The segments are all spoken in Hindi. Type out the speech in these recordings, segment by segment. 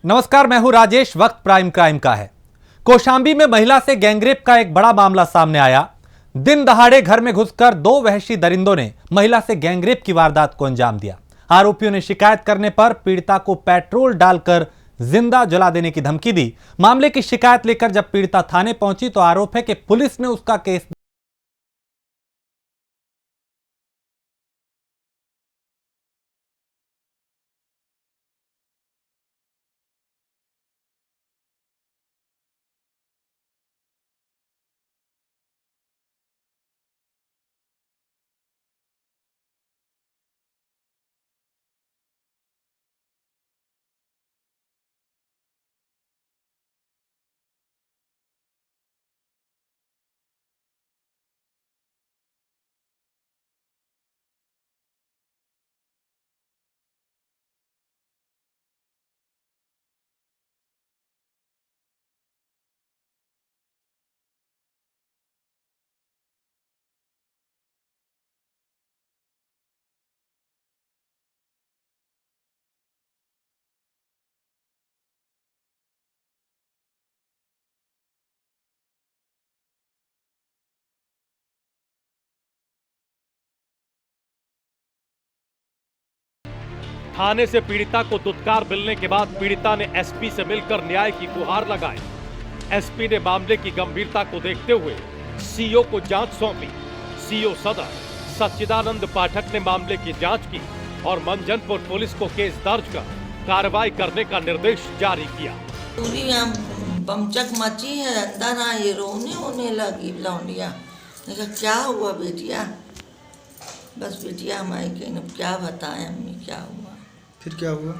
नमस्कार, मैं हूं राजेश। वक्त प्राइम क्राइम का है। कौशांबी में महिला से गैंगरेप का एक बड़ा मामला सामने आया। दिन दहाड़े घर में घुसकर दो वहशी दरिंदों ने महिला से गैंगरेप की वारदात को अंजाम दिया। आरोपियों ने शिकायत करने पर पीड़िता को पेट्रोल डालकर जिंदा जला देने की धमकी दी। मामले की शिकायत लेकर जब पीड़िता थाने पहुंची तो आरोप है कि पुलिस ने उसका केस थाने से पीड़िता को दुत्कार मिलने के बाद पीड़िता ने एसपी से मिलकर न्याय की गुहार लगाई। एसपी ने मामले की गंभीरता को देखते हुए सीओ को जांच सौंपी। सीओ सदर सच्चिदानंद पाठक ने मामले की जांच की और मंजनपुर पुलिस को केस दर्ज कर कार्रवाई करने का निर्देश जारी किया। पूरी यहाँ बमचक मची है, अंदर ना ये रोने होने लगी लौंडिया। देखा क्या हुआ बेटिया? बस बेटिया हमारी कहीं क्या बताएं अम्मी क्या हुआ। फिर क्या हुआ?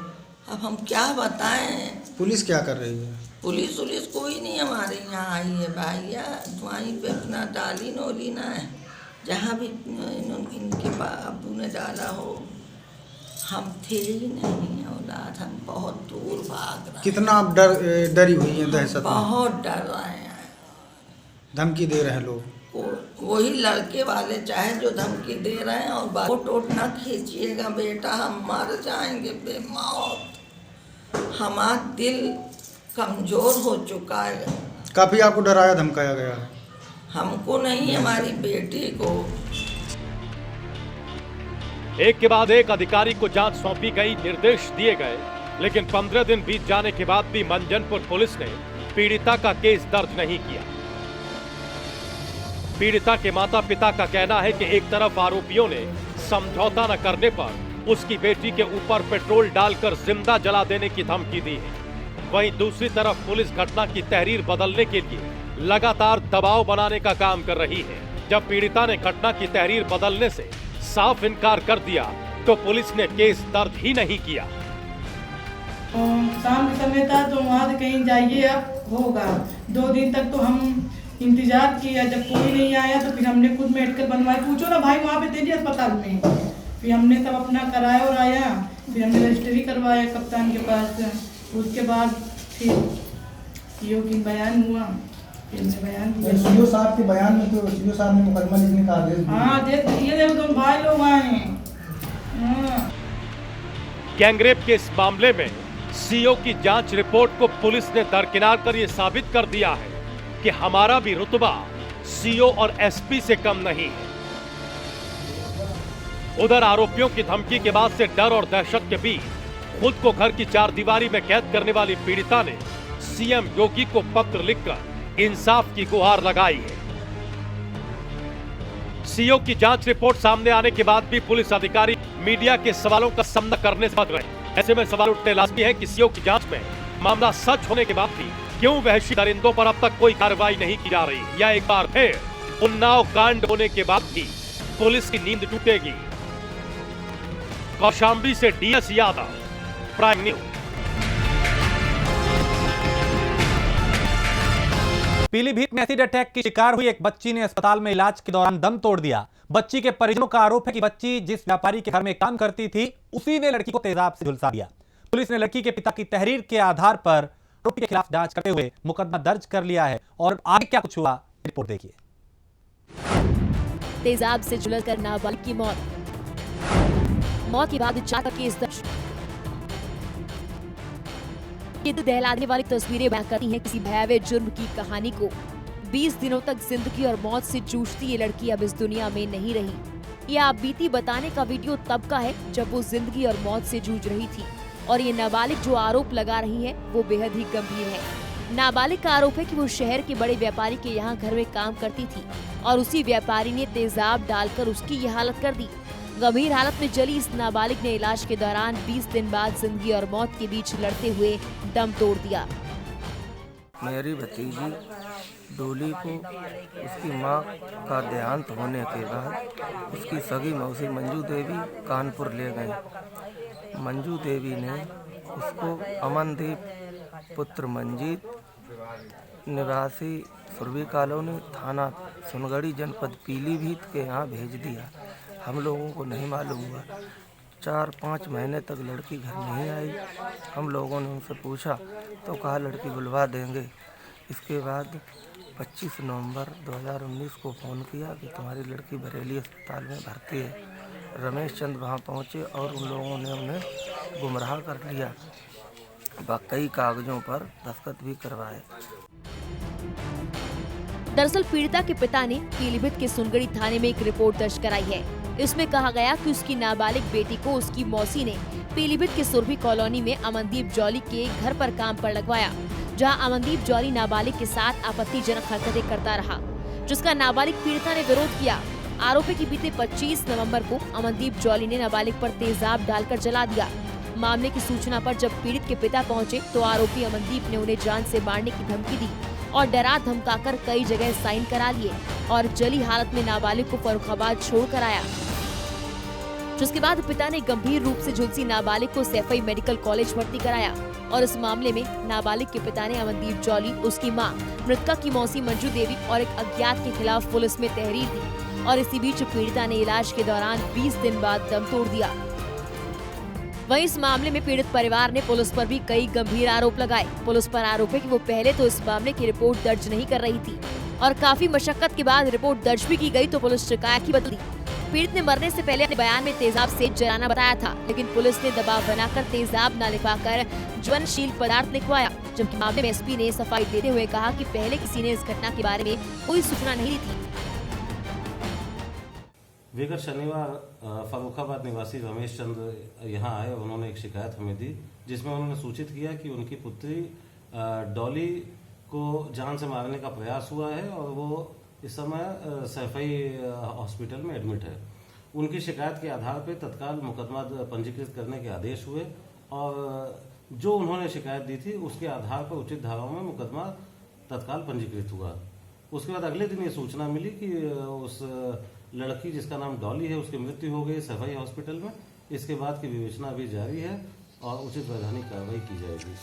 अब हम क्या बताएं? पुलिस क्या कर रही है? पुलिस कोई नहीं हमारे यहाँ आई है भैया। वहीं पे अपना डाली नोली ना है, जहाँ भी इनके अबू ने डाला हो। हम थे ही नहीं औलाद, हम बहुत दूर भाग रहे। कितना आप डरी हुई हैं? दहशत में बहुत डर रहे हैं। धमकी दे रहे हैं लोग। वही लड़के वाले चाहे जो धमकी दे रहे हैं। और वोट वोट ना खींचिएगा बेटा, हम मर जाएंगे बेमौत। हमारा दिल कमजोर हो चुका है। काफी आपको डराया धमकाया गया है? हमको नहीं, हमारी बेटी को। एक के बाद एक अधिकारी को जांच सौंपी गई, निर्देश दिए गए, लेकिन 15 दिन बीत जाने के बाद भी मंजनपुर पुलिस ने पीड़िता का केस दर्ज नहीं किया। पीड़िता के माता पिता का कहना है कि एक तरफ आरोपियों ने समझौता न करने पर उसकी बेटी के ऊपर पेट्रोल डालकर जिंदा जला देने की धमकी दी है। वहीं दूसरी तरफ पुलिस घटना की तहरीर बदलने के लिए लगातार दबाव बनाने का काम कर रही है। जब पीड़िता ने घटना की तहरीर बदलने से साफ इनकार कर दिया तो पुलिस ने केस दर्ज ही नहीं किया। शाम का समय था तो वहाँ से कहीं जाइए, अब होगा। 2 दिन तक तो हम इंतजार किया, जब कोई नहीं आया तो फिर हमने खुद मेडिकल बनवाया। पूछो ना भाई, वहाँ पे थे जी अस्पताल में। फिर हमने सब अपना कराया और आया। फिर हमने रजिस्ट्री करवाया कप्तान के पास। उसके बाद फिर सीओ की बयान हुआ, फिर हमने बयान दिया। सीओ साहब के बयान में तो सीओ साहब ने मुकदमा लिखने का आदेश दिया। हाँ ये देखो, तुम भाई लोग आए हैं। गैंगरेप के इस मामले में सीओ की जांच रिपोर्ट को पुलिस ने दरकिनार कर यह साबित कर दिया है कि हमारा भी रुतबा सीओ और एसपी से कम नहीं है। उधर आरोपियों की धमकी के बाद से डर और दहशत के बीच खुद को घर की चारदीवारी में कैद करने वाली पीड़िता ने सीएम योगी को पत्र लिखकर इंसाफ की गुहार लगाई है। सीओ की जांच रिपोर्ट सामने आने के बाद भी पुलिस अधिकारी मीडिया के सवालों का सामना करने से बच रहे। ऐसे में सवाल उठने लाजमी है कि सीओ की जांच में मामला सच होने के बाद भी क्यों वहशी दरिंदों पर अब तक कोई कार्रवाई नहीं की जा रही, या एक बार फिर उन्नाव कांड होने के बाद भी पुलिस की नींद टूटेगी। कौशांबी से DS Yadav, prime news. Pilibhit में एसिड अटैक की शिकार हुई एक बच्ची ने अस्पताल में इलाज के दौरान दम तोड़ दिया। बच्ची के परिजनों का आरोप है कि बच्ची जिस व्यापारी के घर में काम करती थी उसी ने लड़की को तेजाब से झुलसा दिया। पुलिस ने लड़की के पिता की तहरीर के आधार पर आरोपी के खिलाफ जांच करते हुए मुकदमा दर्ज कर लिया है। और आगे क्या कुछ हुआ, रिपोर्ट देखिए। तेजाब से झुलसकर नाबालिग की मौत के बाद 4 का केस दर्ज। ये तो दहलाने वाली तस्वीरें बयां करती हैं किसी भयावह जुर्म की कहानी को। 20 दिनों तक जिंदगी और मौत से जूझती ये लड़की अब इस दुनिया में नहीं रही। ये आप बीती बताने का वीडियो तब का है जब वो जिंदगी और मौत से जूझ रही थी, और ये नाबालिग जो आरोप लगा रही है वो बेहद ही गंभीर है। नाबालिग का आरोप है कि वो शहर के बड़े व्यापारी के यहाँ घर में काम करती थी और उसी व्यापारी ने तेजाब डालकर उसकी ये हालत कर दी। गंभीर हालत में जली इस नाबालिग ने इलाज के दौरान 20 दिन बाद जिंदगी और मौत के बीच लड़ते हुए दम तोड़ दिया। मेरी भतीजी डोली को उसकी मां का देहांत होने के बाद उसकी सगी मौसी मंजू देवी कानपुर ले गए। मंजू देवी ने उसको अमनदीप पुत्र मंजीत निवासी सुरभि कॉलोनी थाना सुनगढ़ी जनपद पीलीभीत के यहाँ भेज दिया। हम लोगों को नहीं मालूम हुआ। 4-5 महीने तक लड़की घर नहीं आई। हम लोगों ने उनसे पूछा तो कहा लड़की बुलवा देंगे। इसके बाद 25 नवंबर 2019 को फ़ोन किया कि तुम्हारी लड़की बरेली अस्पताल में भर्ती है। रमेश चंद वहाँ पहुँचे और उन लोगों ने उन्हें गुमराह कर लिया। कई कागजों पर दस्तखत भी करवाए। दरअसल पीड़िता के पिता ने पीलीभीत के सुनगढ़ी थाने में एक रिपोर्ट दर्ज कराई है। इसमें कहा गया कि उसकी नाबालिग बेटी को उसकी मौसी ने पीलीभीत के सुरभि कॉलोनी में अमनदीप जौली के घर पर काम पर लगवाया, जहां अमनदीप जौली नाबालिग के साथ आपत्तिजनक हरकतें करता रहा, जिसका नाबालिग पीड़िता ने विरोध किया। आरोप है कि बीते 25 नवंबर को अमनदीप जौली ने नाबालिग पर तेजाब डालकर जला दिया। मामले की सूचना पर जब पीड़ित के पिता पहुंचे तो आरोपी अमनदीप ने उन्हें जान से मारने की धमकी दी और डरा धमकाकर कई जगह साइन करा लिए और जली हालत में नाबालिग को फर्रुखाबाद छोड़ कर आया। जिसके बाद पिता ने गंभीर रूप से झुलसी नाबालिग को सैफई मेडिकल कॉलेज भर्ती कराया और इस मामले में नाबालिग के पिता ने अमनदीप जौली, उसकी मां, मृतका की मौसी मंजू देवी और एक अज्ञात के खिलाफ पुलिस में तहरीर दी और इसी बीच पीड़िता ने इलाज के दौरान 20 दिन बाद दम तोड़ दिया। वहीं इस मामले में पीड़ित परिवार ने पुलिस पर भी कई गंभीर आरोप लगाए। पुलिस पर आरोप है कि वो पहले तो इस मामले की रिपोर्ट दर्ज नहीं कर रही थी और काफी मशक्कत के बाद रिपोर्ट दर्ज भी की गई तो पुलिस शिकायत ही बदली। पीड़ित ने मरने से पहले अपने बयान में तेजाब से जलाना बताया था, लेकिन पुलिस ने दबाव बनाकर तेजाब न लिखवाकर ज्वलनशील पदार्थ लिखवाया, जबकि मामले में एसपी ने सफाई देते हुए कहा कि पहले किसी ने इस घटना के बारे में कोई सूचना नहीं दी थी। विगत शनिवार फर्रुखाबाद निवासी रमेश चंद यहाँ आए और उन्होंने एक शिकायत हमें दी, जिसमें उन्होंने सूचित किया कि उनकी पुत्री डॉली को जान से मारने का प्रयास हुआ है और वो इस समय सैफई हॉस्पिटल में एडमिट है। उनकी शिकायत के आधार पर तत्काल मुकदमा पंजीकृत करने के आदेश हुए और जो उन्होंने शिकायत दी थी उसके आधार पर उचित धाराओं में मुकदमा तत्काल पंजीकृत हुआ। उसके बाद अगले दिन ये सूचना मिली कि उस लड़की जिसका नाम डॉली है उसकी मृत्यु हो गई सैफई हॉस्पिटल में। इसके बाद की विवेचना भी जारी है और उचित वैधानिक कार्रवाई की जाएगी।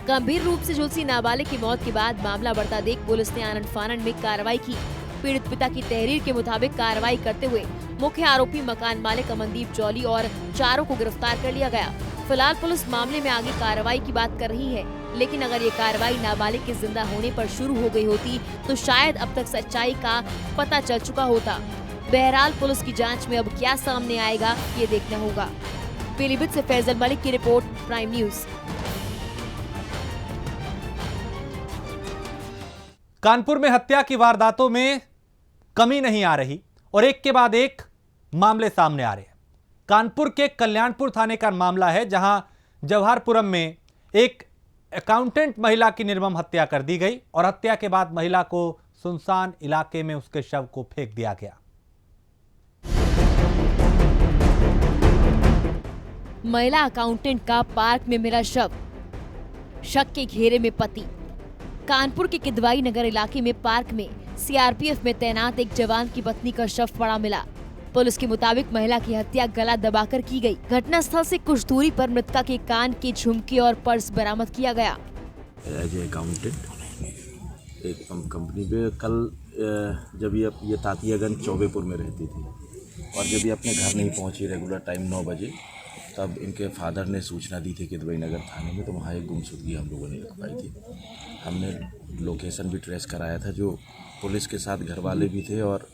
गंभीर रूप से झुलसी नाबालिग की मौत के बाद मामला बढ़ता देख पुलिस ने आनन फानन में कार्रवाई की। पीड़ित पिता की तहरीर के मुताबिक कार्रवाई करते हुए मुख्य आरोपी मकान मालिक अमनदीप जौली और 4 को गिरफ्तार कर लिया गया। फिलहाल पुलिस मामले में आगे कार्रवाई की बात कर रही है, लेकिन अगर ये कार्रवाई नाबालिग के जिंदा होने पर शुरू हो गई होती तो शायद अब तक सच्चाई का पता चल चुका होता। बहरहाल पुलिस की जांच में अब क्या सामने आएगा ये देखना होगा। पीलीभीत से फैजल मलिक की रिपोर्ट, प्राइम न्यूज। कानपुर में हत्या की वारदातों में कमी नहीं आ रही और एक के बाद एक मामले सामने आ रहे हैं। कानपुर के कल्याणपुर थाने का मामला है, जहां जवाहरपुरम में एक अकाउंटेंट महिला की निर्मम हत्या कर दी गई और हत्या के बाद महिला को सुनसान इलाके में उसके शव को फेंक दिया गया। महिला अकाउंटेंट का पार्क में मिला शव, शक के घेरे में पति। कानपुर के किदवाई नगर इलाके में पार्क में सीआरपीएफ में तैनात एक जवान की पत्नी का शव पड़ा मिला। पुलिस के मुताबिक महिला की हत्या गला दबाकर की गई। घटना स्थल से कुछ दूरी पर मृतका के कान के झुमके और पर्स बरामद किया गया। एज ए अकाउंटेंट एक कंपनी पे कल जब ये तातियागंज चौबेपुर में रहती थी और जब ये अपने घर नहीं पहुंची रेगुलर टाइम 9 बजे, तब इनके फादर ने सूचना दी थी किदवाई नगर थाने में, तो वहाँ एक गुमशुदगी हम लोगों ने लिखवाई थी। हमने लोकेशन भी ट्रेस कराया था, जो पुलिस के साथ घर वाले भी थे और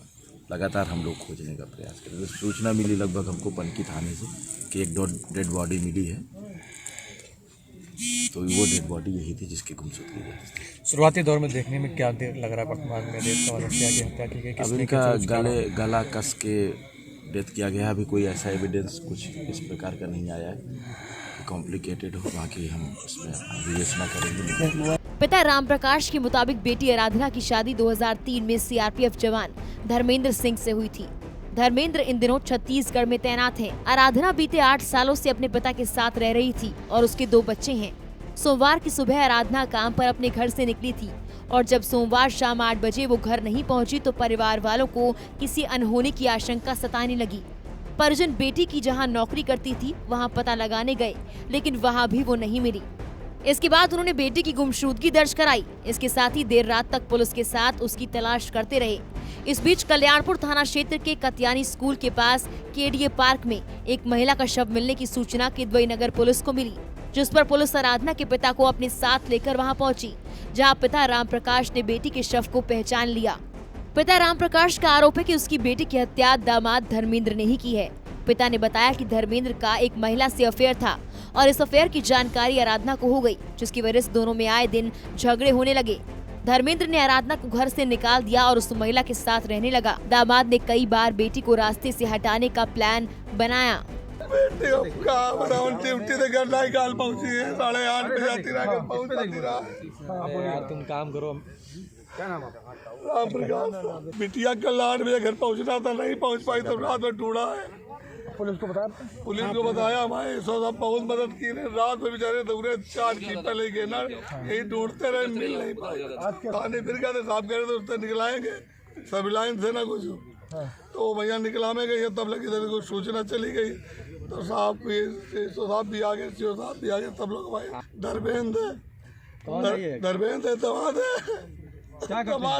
लगातार हम लोग खोजने का प्रयास कर रहे थे। सूचना मिली लगभग हमको पनकी थाने से जिसकी एक डेड बॉडी मिली है, तो वो डेड बॉडी यही थी जिसकी गुमशुदगी थी। शुरुआती दौर में देखने में क्या लग रहा है, वर्तमान में डेथ का हत्या की हत्या की गई, अब इनका गला कस के डेथ किया गया। अभी कोई ऐसा एविडेंस कुछ इस प्रकार का नहीं आया है, कॉम्प्लिकेटेड हो, बाकी हम इसमें विवेचना करेंगे। पिता राम प्रकाश के मुताबिक बेटी आराधना की शादी 2003 में सीआरपीएफ जवान धर्मेंद्र सिंह से हुई थी। धर्मेंद्र इन दिनों छत्तीसगढ़ में तैनात हैं। आराधना बीते 8 सालों से अपने पिता के साथ रह रही थी और उसके 2 बच्चे हैं। सोमवार की सुबह आराधना काम पर अपने घर से निकली थी और जब सोमवार शाम 8 बजे वो घर नहीं पहुंची तो परिवार वालों को किसी अनहोनी की आशंका सताने लगी। परिजन बेटी की जहां नौकरी करती थी वहां पता लगाने गए, लेकिन वहां भी वो नहीं मिली। इसके बाद उन्होंने बेटी की गुमशुदगी दर्ज कराई। इसके साथ ही देर रात तक पुलिस के साथ उसकी तलाश करते रहे। इस बीच कल्याणपुर थाना क्षेत्र के कत्यानी स्कूल के पास केडीए पार्क में एक महिला का शव मिलने की सूचना किदवई नगर पुलिस को मिली, जिस पर पुलिस आराधना के पिता को अपने साथ लेकर वहां पहुंची, जहां पिता राम प्रकाश ने बेटी के शव को पहचान लिया। पिता राम प्रकाश का आरोप है कि उसकी बेटी की हत्या दामाद धर्मेंद्र ने ही की है। पिता ने बताया कि धर्मेंद्र का एक महिला से अफेयर था और इस अफेयर की जानकारी आराधना को हो गई, जिसकी वजह से दोनों में आए दिन झगड़े होने लगे। धर्मेंद्र ने आराधना को घर से निकाल दिया और उस महिला के साथ रहने लगा। दामाद ने कई बार बेटी को रास्ते से हटाने का प्लान बनाया। बेटी ड्यूटी से घर नहीं काल पहुंची है, 8:30 बजे आती रहा पहुंच यार तुम काम करो। क्या नाम है? राम प्रकाश। बिटिया कल 8 बजे घर पहुंचना था, नहीं पहुंच पाई तो रात में ढूंढा है। पुलिस को बताया हमारे साहब बहुत मदद की है। रात में बेचारे दौड़े 4 की पहले गए ना, यही ढूंढते रहे, मिल नहीं पाए। थाने फिर कहते साहब कह रहे थे उससे निकलाएंगे, सब लाइन से ना कुछ, तो भैया निकलाने गई, तब लगी इधर को सूचना चली गई तो साहब भी आ गए, साहब भी आ गए, सब लोग भाई धर्मेंद्र दमाद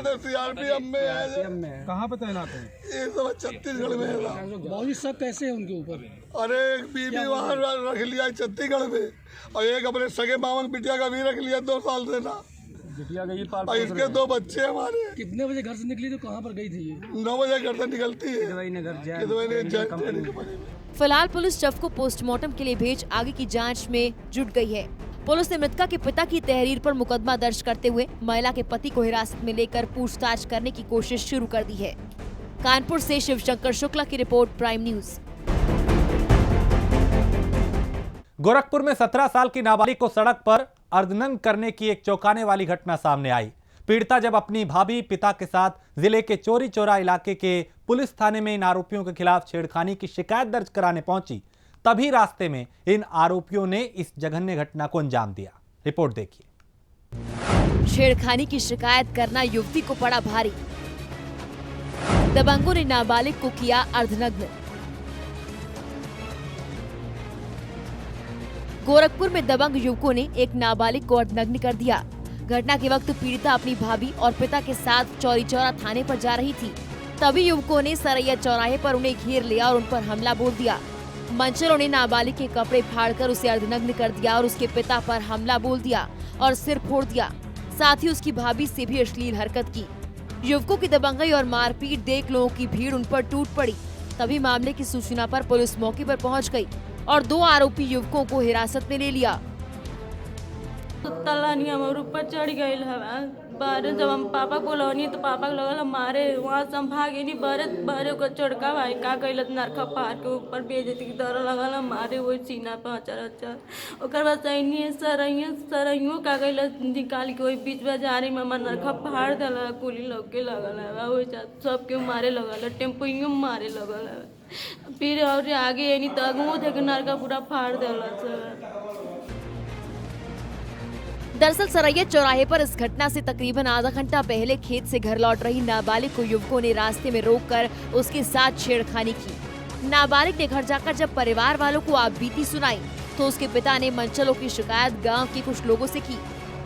है, सीआरपीएफ में है। कहाँ पे तैनात है? ये सब छत्तीसगढ़ में है। मौजी सब कैसे है उनके ऊपर? अरे एक बीबी वहाँ रख लिया छत्तीसगढ़ में, और एक अपने सगे मामन बिटिया का भी रख लिया 2 साल से ना। बिटिया गई पार, और इसके 2 बच्चे हमारे। कितने बजे घर से निकली तो कहाँ पर गई थी ये? 9 बजे घर से निकलती है। फिलहाल पुलिस शव को पोस्टमार्टम के लिए भेज आगे की जांच में जुट गई है। पुलिस ने मृतका के पिता की तहरीर पर मुकदमा दर्ज करते हुए महिला के पति को हिरासत में लेकर पूछताछ करने की कोशिश शुरू कर दी है। कानपुर से शिवशंकर शुक्ला की रिपोर्ट, प्राइम न्यूज। गोरखपुर में 17 साल की नाबालिग को सड़क पर अर्धनग्न करने की एक चौंकाने वाली घटना सामने आई। पीड़िता जब अपनी भाभी पिता के साथ जिले के चौरी चौरा इलाके के पुलिस थाने में इन आरोपियों के खिलाफ छेड़खानी की शिकायत दर्ज कराने पहुंची, तभी रास्ते में इन आरोपियों ने इस जघन्य घटना को अंजाम दिया। रिपोर्ट देखिए। छेड़खानी की शिकायत करना युवती को पड़ा भारी। दबंगों ने नाबालिग को किया अर्धनग्न। गोरखपुर में दबंग युवकों ने एक नाबालिग को अर्धनग्न कर दिया। घटना के वक्त पीड़िता अपनी भाभी और पिता के साथ चौरी चौरा थाने पर जा रही थी, तभी युवकों ने सरैया चौराहे पर उन्हें घेर लिया और उन पर हमला बोल दिया। मंचलों ने नाबालिग के कपड़े फाड़कर उसे अर्धनग्न कर दिया और उसके पिता पर हमला बोल दिया और सिर फोड़ दिया। साथ ही उसकी भाभी से भी अश्लील हरकत की। युवकों की दबंगई और मारपीट देख लोगों की भीड़ उन पर टूट पड़ी। तभी मामले की सूचना पर पुलिस मौके पर पहुंच गई और 2 आरोपी युवकों को हिरासत में ले लिया। तलानी हमारे ऊपर चढ़ गई है। बारे जब हम पापा को लौनी तो पापा को लगल मारे, वहाँ से हम भागे नहीं, बारे को चढ़का भाई का कैलत नरखा पहाड़ के ऊपर बेजती की तरह लगल मारे, वही सीना पे अचर ओकर बाद सैनी सरइयों का कैलत निकाल के वही बीच बाजारी में हमार नरखा पहाड़ दिला, कुली लग के लगल है, वही सबके मारे लगल है, टेम्पोइयों मारे लगल है। फिर और आगे यानी तगू थे नरखा पूरा फाड़ दिला। दरअसल सरैया चौराहे पर इस घटना से तकरीबन आधा घंटा पहले खेत से घर लौट रही नाबालिग को युवकों ने रास्ते में रोककर उसके साथ छेड़खानी की। नाबालिग ने घर जाकर जब परिवार वालों को आपबीती सुनाई तो उसके पिता ने मंचलों की शिकायत गांव के कुछ लोगों से की,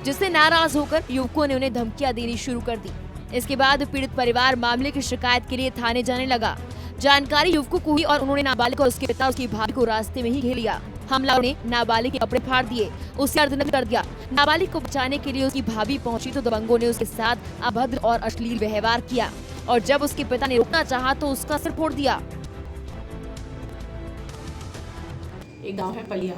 जिससे नाराज होकर युवकों ने उन्हें धमकियां देनी शुरू कर दी। इसके बाद पीड़ित परिवार मामले की शिकायत के लिए थाने जाने लगा। जानकारी युवकों को हुई और उन्होंने नाबालिग और उसके पिता उसकी भाभी को रास्ते में ही घेर लिया। हमलावरों ने नाबालिग के कपड़े फाड़ दिए, उसे अर्धनग्न कर दिया। नाबालिग को बचाने के लिए उसकी भाभी पहुंची तो दबंगों ने उसके साथ अभद्र और अश्लील व्यवहार किया और जब उसके पिता ने रोकना चाहा तो उसका सिर फोड़ दिया। एक गांव है पलिया,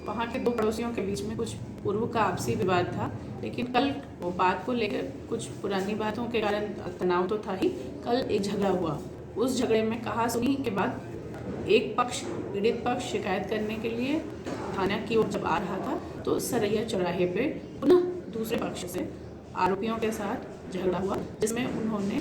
वहाँ के दो पड़ोसियों के बीच में कुछ पूर्व का आपसी विवाद था, लेकिन कल वो बात को लेकर कुछ पुरानी बातों के कारण तनाव तो था ही, कल एक झगड़ा हुआ। उस झगड़े में कहा-सुनी के बाद एक पक्ष, पीड़ित पक्ष शिकायत करने के लिए थाना की ओर जब आ रहा था तो सरैया चौराहे पे पुनः दूसरे पक्ष से आरोपियों के साथ झगड़ा हुआ, जिसमें उन्होंने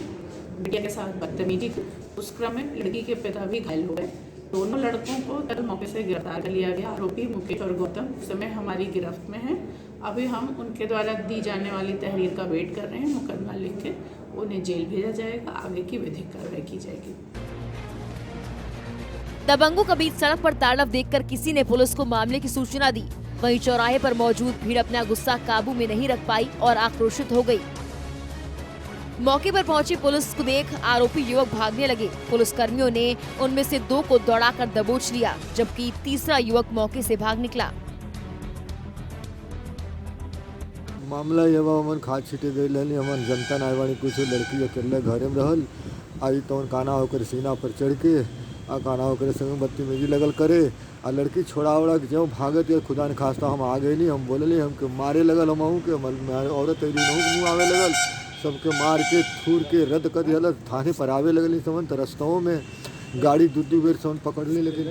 बिटिया के साथ बदतमीजी की। उस क्रम में लड़की के पिता भी घायल हो गए। दोनों लड़कों को तत्काल मौके से गिरफ्तार कर लिया गया। आरोपी मुकेश और गौतम उस समय हमारी गिरफ्त में हैं। अभी हम उनके द्वारा दी जाने वाली तहरीर का वेट कर रहे हैं। मुकदमा लिख के उन्हें जेल भेजा जाएगा, आगे की विधिक कार्रवाई की जाएगी। दबंगों के बीच सड़क पर तांडव देखकर किसी ने पुलिस को मामले की सूचना दी। वहीं चौराहे पर मौजूद भीड़ अपना गुस्सा काबू में नहीं रख पाई और आक्रोशित हो गई। मौके पर पहुंची पुलिस को देख आरोपी युवक भागने लगे। पुलिस कर्मियों ने उनमें से 2 को दौड़ाकर दबोच लिया, जबकि तीसरा युवक मौके से भाग निकला। मामला ये हमन खाद छिटे गई रहनी, हमन जनता नायवाणी कुछ लड़की अकेले घरे में रहल, आई तो काना होकर सीना पर चढ़ के आ काना होकर संग बदतमीजी लगल करे। आ लड़की छोड़ा उड़ा के जो भागत या खुदा ने खास्ता हम आ गए नहीं, हम बोले हमके मारे लगल, हम औरत मुँह आवे लगल, सबके मार के थूर के रद्द कर दिया। थाने पर आवे लगल समन, तो रस्तों में गाड़ी दू बेर समन पकड़ने लगे।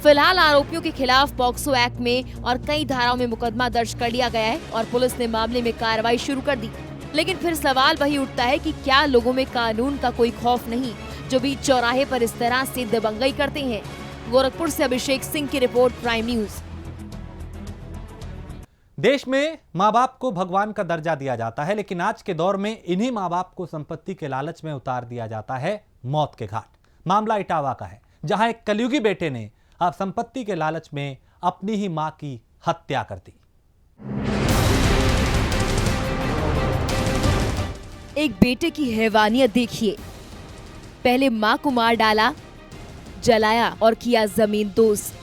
फिलहाल आरोपियों के खिलाफ पॉक्सो एक्ट में और कई धाराओं में मुकदमा दर्ज कर लिया गया है और पुलिस ने मामले में कार्रवाई शुरू कर दी। लेकिन फिर सवाल वही उठता है कि क्या लोगों में कानून का कोई खौफ नहीं, जो बीच चौराहे पर इस तरह से दबंगई करते हैं। गोरखपुर से अभिषेक सिंह की रिपोर्ट, प्राइम न्यूज। देश में माँ बाप को भगवान का दर्जा दिया जाता है, लेकिन आज के दौर में इन्हीं माँ बाप को संपत्ति के लालच में उतार दिया जाता है मौत के घाट। मामला इटावा का है, जहां एक कलयुगी बेटे ने अब संपत्ति के लालच में अपनी ही मां की हत्या कर दी। एक बेटे की हैवानियत देखिए। पहले मां को मार डाला, जलाया और किया जमीन दोस्त।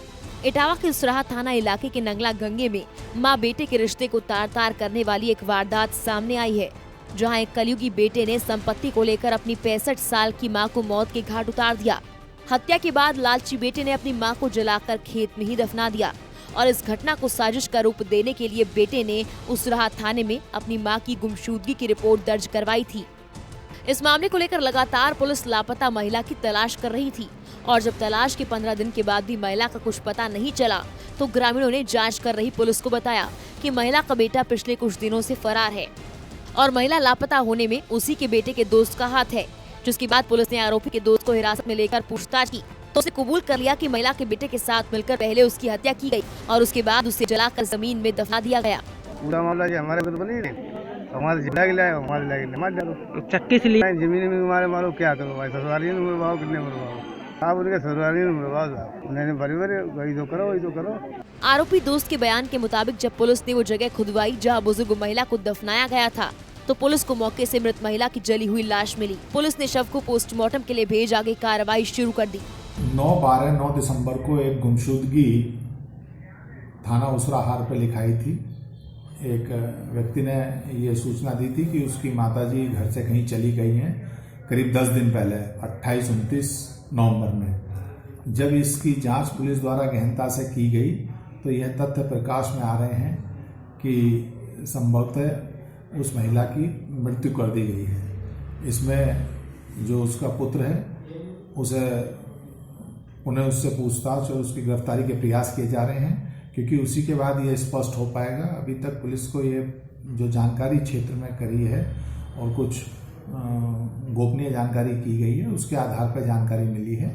इटावा के उसराहा थाना इलाके के नंगला गंगे में मां बेटे के रिश्ते को तार तार करने वाली एक वारदात सामने आई है, जहां एक कलयुगी बेटे ने संपत्ति को लेकर अपनी 65 साल की मां को मौत के घाट उतार दिया। हत्या के बाद लालची बेटे ने अपनी मां को जलाकर खेत में ही दफना दिया और इस घटना को साजिश का रूप देने के लिए बेटे ने उसराहा थाने में अपनी मां की गुमशुदगी की रिपोर्ट दर्ज करवाई थी। इस मामले को लेकर लगातार पुलिस लापता महिला की तलाश कर रही थी और जब तलाश के 15 दिन के बाद भी महिला का कुछ पता नहीं चला, तो ग्रामीणों ने जांच कर रही पुलिस को बताया कि महिला का बेटा पिछले कुछ दिनों से फरार है और महिला लापता होने में उसी के बेटे के दोस्त का हाथ है। जिसके बाद पुलिस ने आरोपी के दोस्त को हिरासत में लेकर पूछताछ की, तो उसने कबूल कर लिया कि महिला के बेटे के साथ मिलकर पहले उसकी हत्या की गई और उसके बाद उसे जलाकर जमीन में दफना दिया गया। पूरा मामला जो हमारे हमारे जिला के लिए हमारे लगे मत डालो चक्के से लिए जमीन में हमारे मारो क्या करो भाई, ससुराली में मरवाओ कितने मरवाओ, आप उनके ससुराली में मरवाओ साहब, नहीं बराबर वही तो करो, वही तो करो। आरोपी दोस्त के बयान के मुताबिक जब पुलिस ने वो जगह खुदवाई जहां बुजुर्ग महिला को दफनाया गया था, तो पुलिस को मौके से मृत महिला की जली हुई लाश मिली। पुलिस ने शव को पोस्टमार्टम के लिए भेज आगे कार्रवाई शुरू कर दी। 9 दिसंबर को एक गुमशुदगी थाना उसराहार पर लिखाई थी। एक व्यक्ति ने ये सूचना दी थी कि उसकी माताजी घर से कहीं चली गई हैं करीब 10 दिन पहले 28-29 नवंबर में। जब इसकी जांच पुलिस द्वारा गहनता से की गई तो यह तथ्य प्रकाश में आ रहे हैं कि संभवतः उस महिला की मृत्यु कर दी गई है। इसमें जो उसका पुत्र है उन्हें उससे पूछताछ और उसकी गिरफ्तारी के प्रयास किए जा रहे हैं, क्योंकि उसी के बाद ये स्पष्ट हो पाएगा। अभी तक पुलिस को ये जो जानकारी क्षेत्र में करी है और कुछ गोपनीय जानकारी की गई है, उसके आधार पर जानकारी मिली है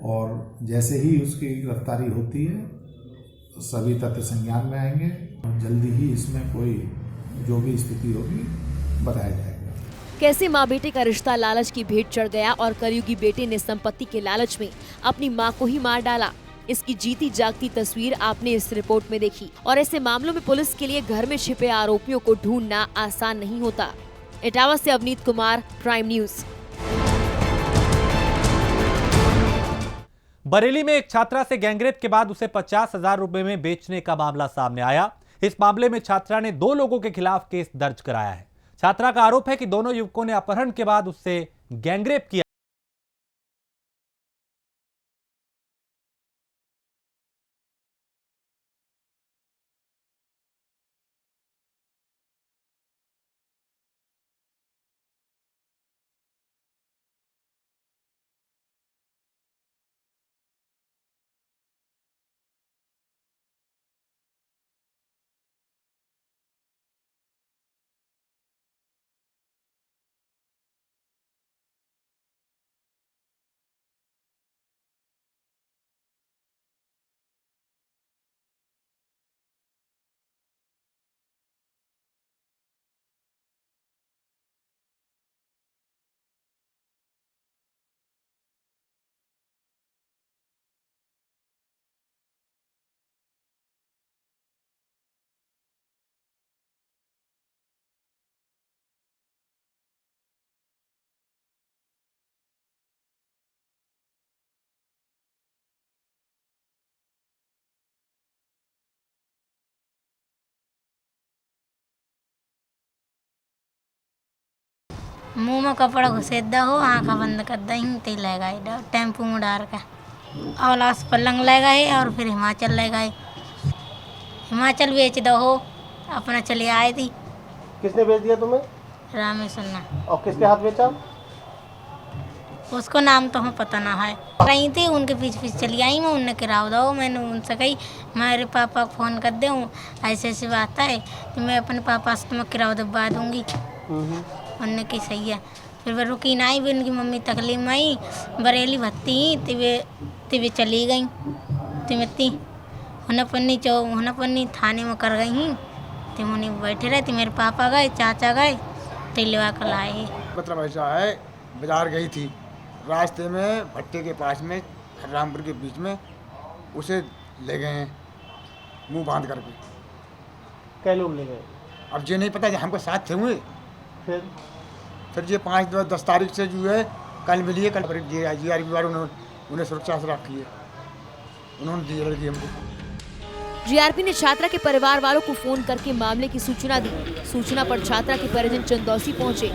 और जैसे ही उसकी गिरफ्तारी होती है सभी तथ्य संज्ञान में आएंगे और जल्दी ही इसमें कोई जो भी स्थिति होगी बताया जाएगा। कैसे माँ बेटे का रिश्ता लालच की भेंट चढ़ गया और कलयुगी बेटे ने संपत्ति के लालच में अपनी माँ को ही मार डाला, इसकी जीती जागती तस्वीर आपने इस रिपोर्ट में देखी। और ऐसे मामलों में पुलिस के लिए घर में छिपे आरोपियों को ढूंढना आसान नहीं होता। इटावा से अवनीत कुमार, प्राइम न्यूज। बरेली में एक छात्रा से गैंगरेप के बाद उसे 50,000 रुपए में बेचने का मामला सामने आया। इस मामले में छात्रा ने 2 लोगों के खिलाफ केस दर्ज कराया है। छात्रा का आरोप है कि दोनों युवकों ने अपहरण के बाद उससे गैंगरेप किया। मुंह में कपड़ा घुसेद दो, आँखा बंद कर दही ते ले गए टेम्पू में डाल के, और आस पलंग ले गए और फिर हिमाचल ले गए। हिमाचल बेच दो हो, अपना चले आए थी। किसने बेच दिया तुम्हें? रामेश्वर ने। और किसके हाथ बेचा? उसको नाम तो हमें पता ना है। रही थी उनके पीछे चली आई मैं, उनने किराया दो। मैंने उनसे कही मेरे पापा को फ़ोन कर दूँ, ऐसे ऐसी बात है कि मैं अपने पापा से तुम्हें किराया दिलवा दूँगी। उनने की सही है। फिर वो रुकी ना आई, भी उनकी मम्मी तकलीफ में आई, बरेली भत्ती तिवे चली गई। तिमती होना थाने में कर गई। तुम उन्हें बैठे रहे थे, मेरे पापा गए, चाचा गए, तो लेवा कर लाए। मतलब ऐसा है, बाजार गई थी, रास्ते में भट्टे के पास में रामपुर के बीच में उसे ले गए हैं मुंह बांध करके। क्या लोग ले गए? अब ये नहीं पता, हमको साथ थे हुए। फिर ये 5-10 तारीख से जो है कल मिली है, कल पर उन्हें सुरक्षा से रखी है, उन्होंने दी लड़की हमको। जीआरपी ने छात्रा के परिवार वालों को फोन करके मामले की सूचना दी। सूचना पर छात्रा के परिजन चंदौसी पहुंचे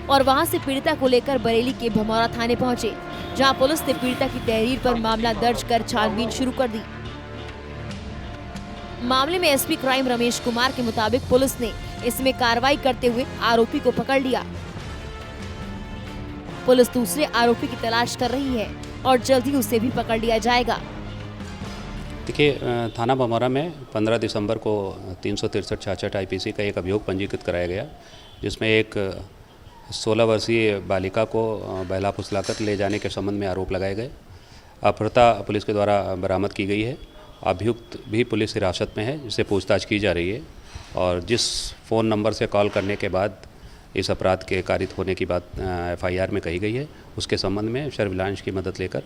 और वहां से पीड़िता को लेकर बरेली के भमौरा थाने पहुंचे, जहां पुलिस ने पीड़िता की तहरीर पर मामला दर्ज कर छानबीन शुरू कर दी। मामले में एसपी क्राइम रमेश कुमार के मुताबिक पुलिस ने इसमें कार्रवाई करते हुए आरोपी को पकड़ लिया। पुलिस दूसरे आरोपी की तलाश कर रही है और जल्द ही उसे भी पकड़ लिया जाएगा। देखिए, थाना भमौरा में 15 दिसंबर को 363-66 IPC का एक अभियोग पंजीकृत कराया गया, जिसमें एक 16 वर्षीय बालिका को बहला फुसलाकर ले जाने के संबंध में आरोप लगाए गए। अपहृता पुलिस के द्वारा बरामद की गई है। अभियुक्त भी पुलिस हिरासत में है, जिससे पूछताछ की जा रही है और जिस फ़ोन नंबर से कॉल करने के बाद इस अपराध के कारित होने की बात FIR में कही गई है, उसके संबंध में सर्विलांस की मदद लेकर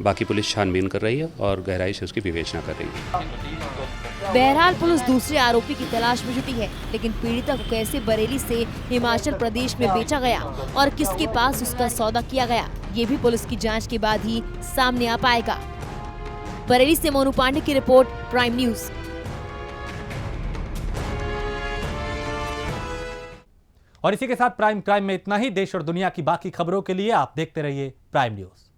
बाकी पुलिस छानबीन कर रही है और गहराई से उसकी विवेचना कर रही है। बहरहाल पुलिस दूसरे आरोपी की तलाश में जुटी है, लेकिन पीड़िता को कैसे बरेली से हिमाचल प्रदेश में बेचा गया और किसके पास उसका सौदा किया गया, ये भी पुलिस की जांच के बाद ही सामने आ पाएगा। बरेली से मोनू पांडे की रिपोर्ट, प्राइम न्यूज। और इसी के साथ प्राइम क्राइम में इतना ही। देश और दुनिया की बाकी खबरों के लिए आप देखते रहिए प्राइम न्यूज।